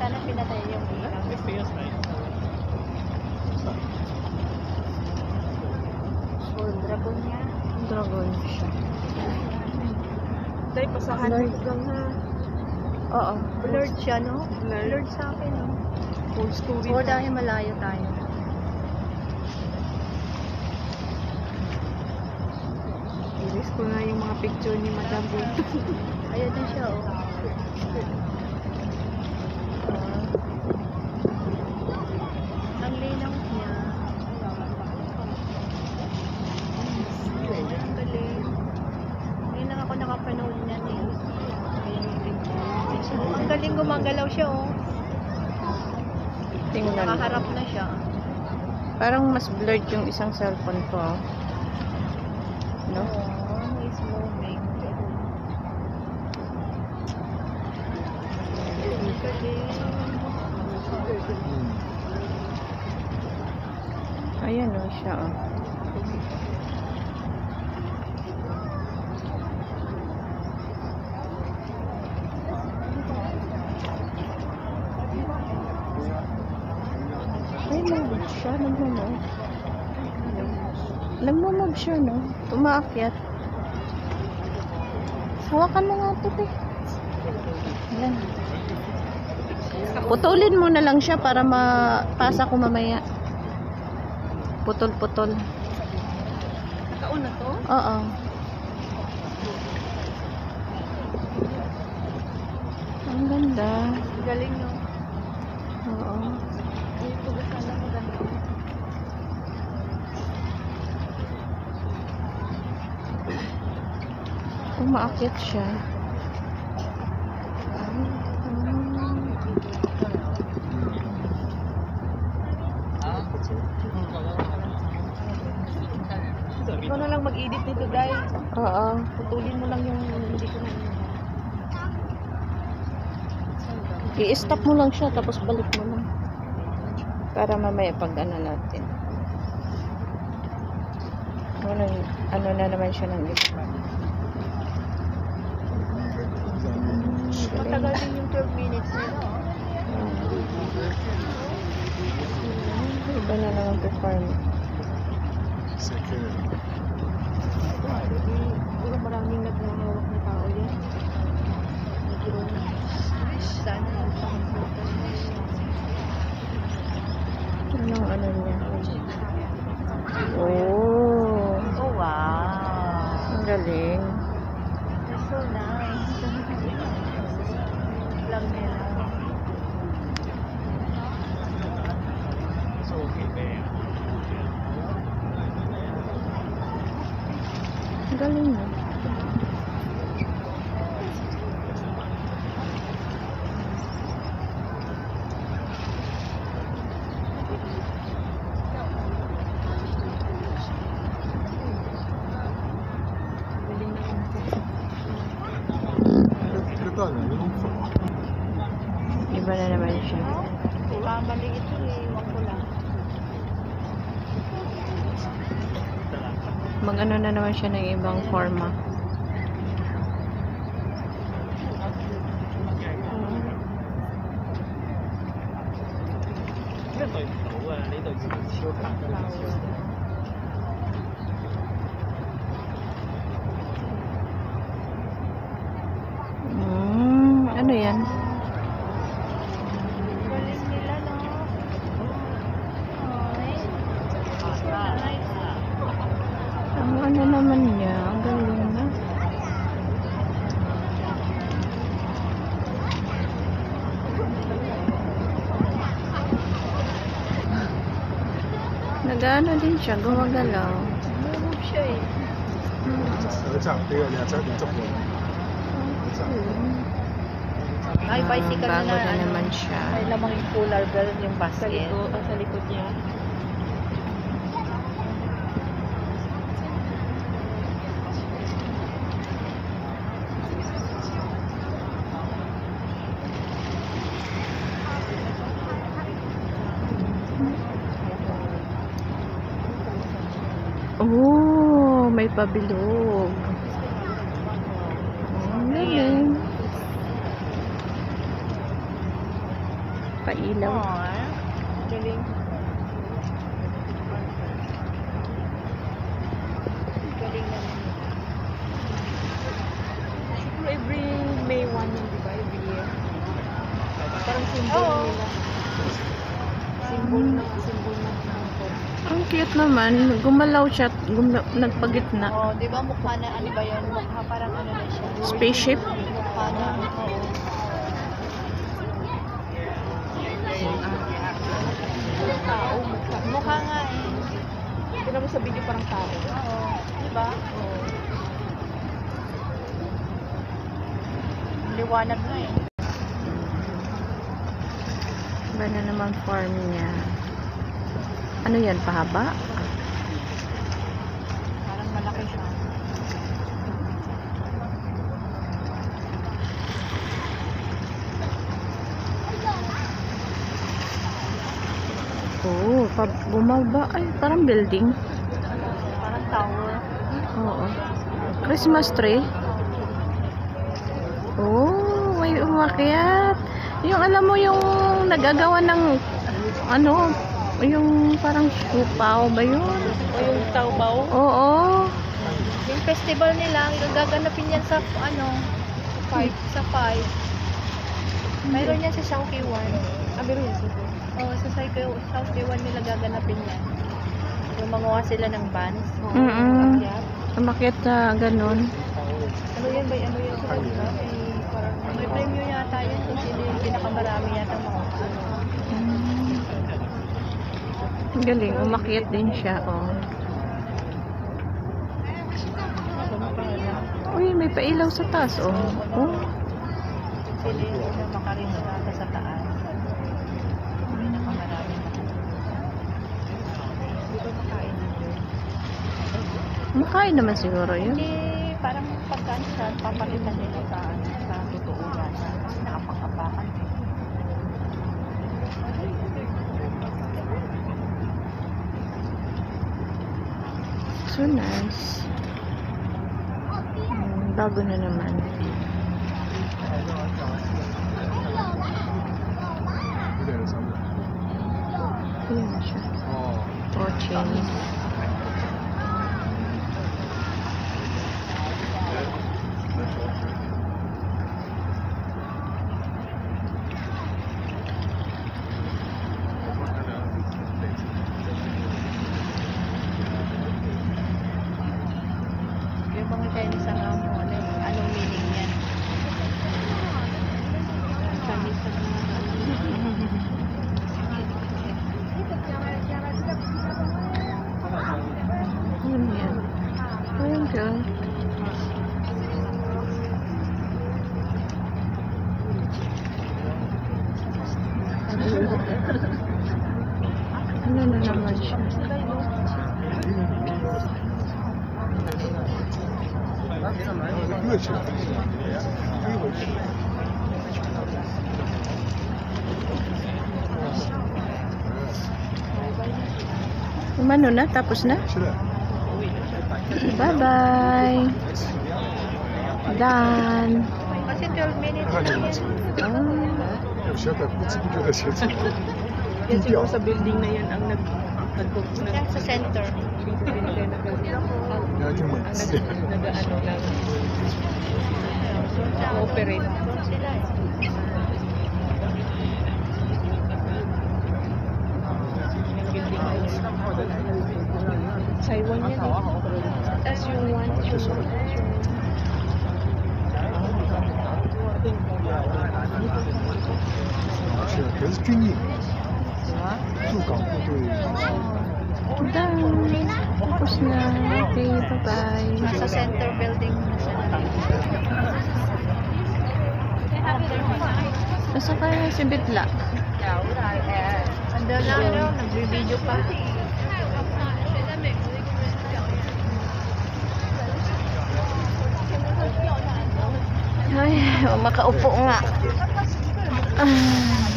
Sana pinatay yung ilaw. So, dragon niya. Dragon siya. Tay, pasahan Blurred. mo lang ha. Oo. Blurred siya, no? Blurred sa akin, no? Full story. So, dahil malayo tayo. Iris ko na yung mga picture ni Madam Boy. Ayun na siya, oh. Ang linaw niya. Ang galing. Ngayon lang ako nakapanood niyan eh. Ang galing gumagalaw siya, oh. Tingnan. Nakaharap na siya. Parang mas blurred yung isang cellphone ko. Ah. No? Oh, he's moving. Ang galing. Ayan o siya. Oh. Ay, nag-move siya. Nag-move. Nag-move siya, no? Tumaakyat. Hawakan mo nga ito, te. Ayan. Putulin mo na lang siya para mapasa ko mamaya. Putol-putol. Taon na to? Oo. Ang ganda. Ang galing, no? Oo. Ay, tugasan lang maganda. Umaakyat siya. Ikaw na lang mag-edit nito, guys. Oo. Putulin mo lang yung hindi ko na. I-stop mo lang siya tapos balik mo lang. Para mamaya pag ano natin. Ano na naman siya ng iba. Matagal din yung 12 minutes nila. Iba na naman perform. Siguro maraming naghahawak na tao yan. Sana yung Anong ano niya? Oh. oh, wow. Ang galing. That's so nice. Lang nila. Ang galing mo. Iba na naman siya. Babalik ito eh. Iwan ko lang. Mag-ano na naman siya ng ibang forma. Ano yan? Galing nila, no? Ay. Ang ano naman niya? Ang galing na. Nag-ano din siya, gumagalaw. Move siya eh. Ay, bicycle na Bago na naman siya. May lamang yung polar bear yung basket. Sa likod niya. Oh, may pabilog. Ang galing. pailaw. Galing. Galing naman. Siguro every May 1 yun, di ba? Every year. Parang symbol Oo. nila. Symbol ng hangkod. Ang cute naman. Gumalaw siya. Nagpagitna. Oh, di ba mukha na, ano ba yun? Mukha parang ano na siya. Spaceship. Mukha na, oo. Tao, mukha. Mukha nga eh. Tignan mo sa video parang tao. Oo. Di ba? Oo. Liwanag na eh. Iba na naman farm niya. Ano yan? Pahaba? Parang malaki siya. Oo. Bumaba. Ay, parang building. Parang tower. Oo. Christmas tree. Oh, may umakyat. Yung alam mo yung nagagawa ng ano, yung parang sipaw ba yun? O yung taubaw. Oo. Yung festival nila, gaganapin yan sa ano, 5. Sa 5. Mayroon yan sa Shaukiwan. Abiro yun. Oo, sa Shaukiwan nila gaganapin yan. Yung manguha sila ng bands. Mm-mm. Kaya, Umakyat na ganun. ano yan ba? Ano yan sila, di ba? May premyo yata yan kung sino yung pinakamarami yata mga Ang galing, umakyat din siya, oh. Uy, may pailaw sa taas, oh. Oh. sila yung unang makarinata sa taas. Pinakamarami na. Di ba makain yun? Makain naman siguro yun. Hindi, parang pagkaan siya, papalitan nila sa totoo yata. Kasi nakapang-apakan. So nice. Bago na naman. Ayan na siya. Coaching. Yung mga Chinese ang anong meaning yan? Chinese ang Ayan yan. Ayan ka. Ano na naman siya? Umano na? Tapos na? Bye-bye. Done. Kasi 12 minutes lang yan. Ah. Yan siguro sa building na yan ang Yan sa center. nag-ano lang. Operate. Sila eh. Taiwan yan eh. Tapos yung one, Done. Tapos na. Okay, bye-bye. nasa center building na siya. Nasa kaya si Bitla? Ando lang, no? Nag-video pa. Ay, makaupo nga. Ah.